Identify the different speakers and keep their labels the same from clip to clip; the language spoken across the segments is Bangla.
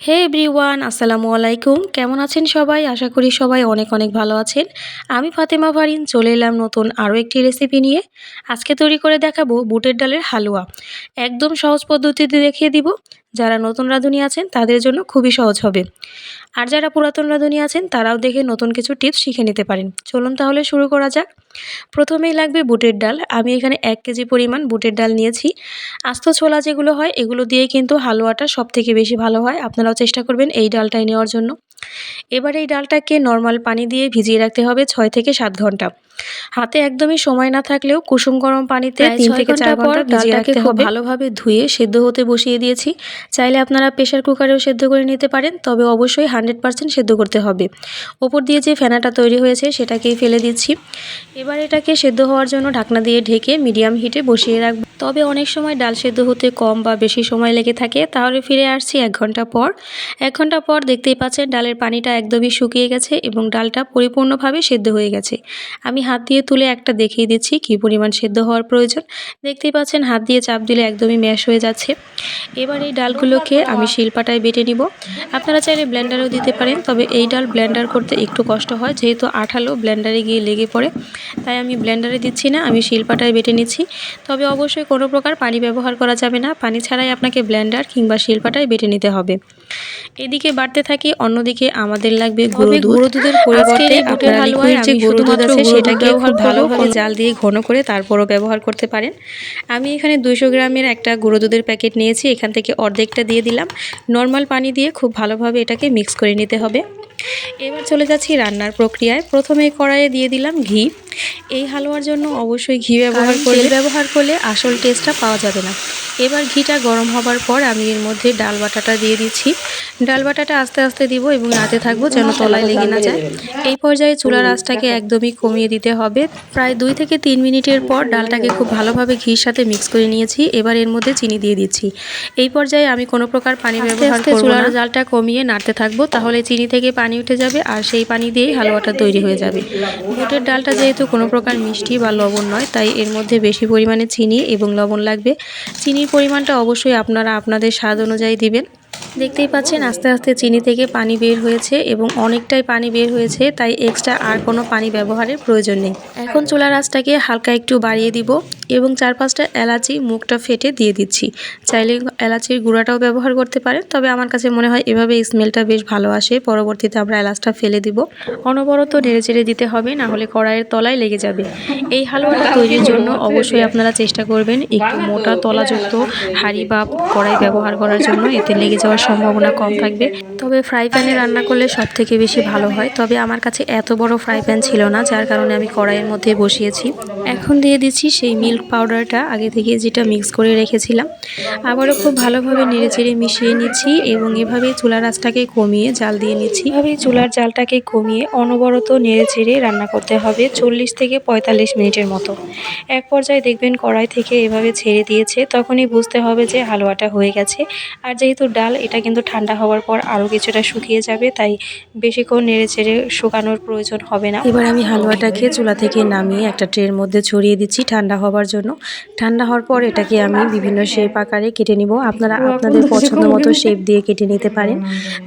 Speaker 1: হে এভরিওয়ান, আসসালামু আলাইকুম। কেমন আছেন সবাই? আশা করি সবাই অনেক অনেক ভালো আছেন। আমি ফাতেমা ফারিন চলে এলাম নতুন আরও একটি রেসিপি নিয়ে। আজকে তৈরি করে দেখাবো বুটের ডালের হালুয়া। একদম সহজ পদ্ধতিতে দেখিয়ে দিব। যারা নতুন রাঁধুনি আছেন তাদের জন্য খুবই সহজ হবে। আর যারা পুরাতন রাঁধুনি আছেন তারাও দেখে নতুন কিছু টিপস শিখে নিতে পারেন। চলুন তাহলে শুরু করা যাক। প্রথমেই লাগবে বুটের ডাল। আমি এখানে 1 কেজি পরিমাণ বুটের ডাল নিয়েছি। আস্ত ছোলা যেগুলো হয় এগুলো দিয়ে কিন্তু হালুয়াটা সবথেকে বেশি ভালো হয়। আপনারাও চেষ্টা করবেন এই ডালটাই নেওয়ার জন্য। এবার এই ডালটাকে নর্মাল পানি দিয়ে ভিজিয়ে রাখতে হবে 6 থেকে 7 ঘন্টা। হাতে একদমই সময় না থাকলেও কুসুম গরম পানিতে 3 থেকে 4 ঘন্টা ভিজিয়ে রাখতে হবে। ভালোভাবে ধুয়ে সেদ্ধ হতে বসিয়ে দিয়েছি। চাইলে আপনারা প্রেসার কুকারেও সেদ্ধ করে নিতে পারেন, তবে অবশ্যই 100% সেদ্ধ করতে হবে। ওপর দিয়ে যে ফেনাটা তৈরি হয়েছে সেটাকেই ফেলে দিচ্ছি। এবার এটাকে সেদ্ধ হওয়ার জন্য ঢাকনা দিয়ে ঢেকে মিডিয়াম হিটে বসিয়ে রাখব। তবে অনেক সময় ডাল সেদ্ধ হতে কম বা বেশি সময় লেগে থাকে। তাহলে ফিরে আসছি 1 ঘন্টা পর। 1 ঘন্টা পর দেখতেই পাচ্ছেন ডালের পানিটা একদমই শুকিয়ে গেছে এবং ডালটা পরিপূর্ণভাবে সেদ্ধ হয়ে গেছে। আমি হাত দিয়ে তুলে একটা দেখিয়ে দিচ্ছি কী পরিমাণ সেদ্ধ হওয়ার প্রয়োজন। দেখতেই পাচ্ছেন হাত দিয়ে চাপ দিলে একদমই ম্যাশ হয়ে যাচ্ছে। এবার এই ডালগুলোকে আমি শিলপাটায় বেটে নিব। আপনারা চাইলে ব্লেন্ডারেও দিতে পারেন, তবে এই ডাল ব্লেন্ডার করতে একটু কষ্ট হয়, যেহেতু আঠালো ব্লেন্ডারে গিয়ে লেগে পড়ে। তাই আমি ব্লেন্ডারে দিচ্ছি না, আমি শিলপাটায় বেটে নিচ্ছি। তবে অবশ্যই কোনো প্রকার পানি ব্যবহার করা যাবে না। পানি ছাড়াই আপনাকে ব্লেন্ডার কিংবা শিলপাটায় বেটে নিতে হবে। এদিকে বাড়তে থাকি, অন্যদিকে আমাদের লাগবে গুঁড়ো দুধের পরিবর্তে বুটের হালুয়ায় যে গুঁড়ো দুধ আছে সেটাকে খুব ভালোভাবে জাল দিয়ে ঘন করে তারপরও ব্যবহার করতে পারেন। আমি এখানে 200 গ্রামের একটা গুঁড়ো দুধের প্যাকেট নিয়েছি। এখান থেকে অর্ধেকটা দিয়ে দিলাম। নর্মাল পানি দিয়ে খুব ভালোভাবে এটাকে মিক্স করে নিতে হবে। এবার চলে যাচ্ছি রান্নার প্রক্রিয়ায়। প্রথমে কড়াইয়ে দিয়ে দিলাম ঘি। এই হালুয়ার জন্য অবশ্যই ঘি ব্যবহার করলে আসল টেস্টটা পাওয়া যাবে না। এবার ঘিটা গরম হবার পর আমি এর মধ্যে ডাল বাটাটা দিয়ে দিচ্ছি। ডাল বাটাটা আস্তে আস্তে দিব এবং নাড়তে থাকবো যেন তলায় লেগে না যায়। এই পর্যায়ে চুলার আঁচটাকে একদমই কমিয়ে দিতে হবে। প্রায় 2 থেকে 3 মিনিটের পর ডালটাকে খুব ভালোভাবে ঘির সাথে মিক্স করে নিয়েছি। এবার এর মধ্যে চিনি দিয়ে দিচ্ছি। এই পর্যায়ে আমি কোনো প্রকার পানি ব্যবহার করব না। চুলার জালটা কমিয়ে নাড়তে থাকবো, তাহলে চিনি থেকে পানি উঠে যাবে আর সেই পানি দিয়েই হালুয়াটা তৈরি হয়ে যাবে। বুটের ডালটা যেহেতু কোনো প্রকার মিষ্টি বা লবণ নয়, তাই এর মধ্যে বেশি পরিমাণে চিনি এবং লবণ লাগবে। চিনির পরিমাণটা অবশ্যই আপনারা আপনাদের স্বাদ অনুযায়ী দিবেন। দেখতেই পাচ্ছেন আস্তে আস্তে চিনি থেকে পানি বের হয়েছে এবং অনেকটাই পানি বের হয়েছে, তাই এক্সট্রা আর কোনো পানি ব্যবহারের প্রয়োজন নেই। এখন চুলার আঁচটাকে হালকা একটু বাড়িয়ে দিব এবং 4-5টা এলাচি মুখটা ফেটে দিয়ে দিচ্ছি। চাইলে এলাচির গুঁড়াটাও ব্যবহার করতে পারেন, তবে আমার কাছে মনে হয় এভাবে স্মেলটা বেশ ভালো আসে। পরবর্তীতে আমরা এলাচটা ফেলে দিব। অনবরত নেড়েচেড়ে দিতে হবে, না হলে কড়াইয়ের তলায় লেগে যাবে। এই হালুয়াটা তৈরির জন্য অবশ্যই আপনারা চেষ্টা করবেন একটু মোটা তলাযুক্ত হাঁড়ি বা কড়াই ব্যবহার করার জন্য, এতে লেগে যাওয়ার সম্ভাবনা কম থাকবে। তবে ফ্রাই প্যানে রান্না করলে সব থেকে বেশি ভালো হয়। তবে আমার কাছে এত বড় ফ্রাই প্যান ছিল না, যার কারণে আমি কড়াইয়ের মধ্যে বসিয়েছি। এখন দিয়ে দিচ্ছি সেই মিল্ক পাউডারটা আগে থেকে যেটা মিক্স করে রেখেছিলাম। আবারও খুব ভালোভাবে নেড়েচেড়ে মিশিয়ে নিচ্ছি এবং এভাবেই চুলার আঁচটাকে কমিয়ে জাল দিয়ে নিচ্ছি। এভাবেই চুলার জালটাকে কমিয়ে অনবরত নেড়েচেড়ে রান্না করতে হবে 40 থেকে 45 মিনিটের মতো। এক পর্যায়ে দেখবেন কড়াই থেকে এভাবে ছেড়ে দিয়েছে, তখনই বুঝতে হবে যে হালুয়াটা হয়ে গেছে। আর যেহেতু ডাল, এটা কিন্তু ঠান্ডা হওয়ার পর আরও কিছুটা শুকিয়ে যাবে, তাই বেশিক্ষণ নেড়েচেড়ে শুকানোর প্রয়োজন হবে না। এবার আমি হালুয়াটাকে চুলা থেকে নামিয়ে একটা ট্রের মধ্যে ছড়িয়ে দিচ্ছি ঠান্ডা হওয়ার জন্য। ঠান্ডা হওয়ার পর এটাকে আমি বিভিন্ন শেপ আকারে কেটে নিব। আপনারা আপনাদের পছন্দ মতো শেপ দিয়ে কেটে নিতে পারেন।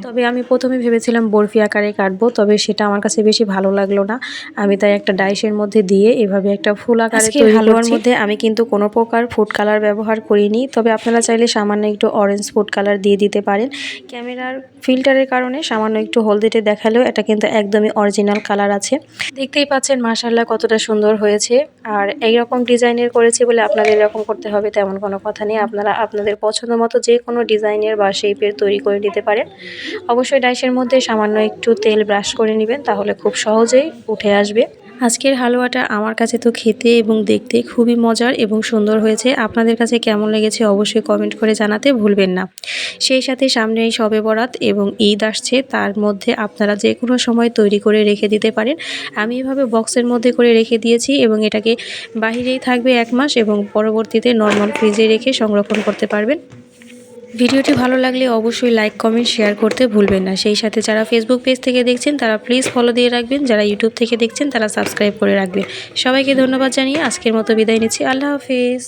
Speaker 1: তবে আমি প্রথমে ভেবেছিলাম বরফি আকারে কাটবো, তবে সেটা আমার কাছে বেশি ভালো লাগলো না। আমি তাই একটা ডাইসের মধ্যে দিয়ে এভাবে একটা ফুল আকারে তৈরি হালুয়ার মধ্যে আমি কিন্তু কোনো প্রকার ফুড কালার ব্যবহার করিনি। তবে আপনারা চাইলে সামান্য একটু অরেঞ্জ ফুড কালার দিয়ে দিতে পারেন। ক্যামেরার ফিল্টারের কারণে সামান্য একটু হলদেটে দেখালেও এটা কিন্তু একদমই অরিজিনাল কালার আছে। দেখতেই পাচ্ছেন মাশাআল্লাহ কতটা সুন্দর হয়েছে। আর এইরকম ডিজাইনের করেছি বলে আপনাদের এরকম করতে হবে তেমন কোনো কথা নেই। আপনারা আপনাদের পছন্দ মতো যে কোনো ডিজাইনের বা শেপের তৈরি করে নিতে পারেন। অবশ্যই ডাইসের মধ্যে সামান্য একটু তেল ব্রাশ করে নেবেন, তাহলে খুব সহজেই উঠে আসবে। আজকের হালুয়াটা আমার কাছে তো খেতে এবং দেখতে খুবই মজার এবং সুন্দর হয়েছে। আপনাদের কাছে কেমন লেগেছে অবশ্যই কমেন্ট করে জানাতে ভুলবেন না। সেই সাথে সামনে এই শবে বরাত এবং ঈদ আসছে, তার মধ্যে আপনারা যে কোনো সময় তৈরি করে রেখে দিতে পারেন। আমি এভাবে বক্সের মধ্যে করে রেখে দিয়েছি এবং এটাকে বাহিরেই থাকবে 1 মাস এবং পরবর্তীতে নর্মাল ফ্রিজে রেখে সংরক্ষণ করতে পারবেন। ভিডিওটি ভালো লাগলে অবশ্যই লাইক, কমেন্ট, শেয়ার করতে ভুলবেন না। সেই সাথে যারা ফেসবুক পেজ থেকে দেখছেন তারা প্লিজ ফলো দিয়ে রাখবেন। যারা ইউটিউব থেকে দেখছেন তারা সাবস্ক্রাইব করে রাখবেন। সবাইকে ধন্যবাদ জানিয়ে আজকের মতো বিদায় নিচ্ছি। আল্লাহ হাফেজ।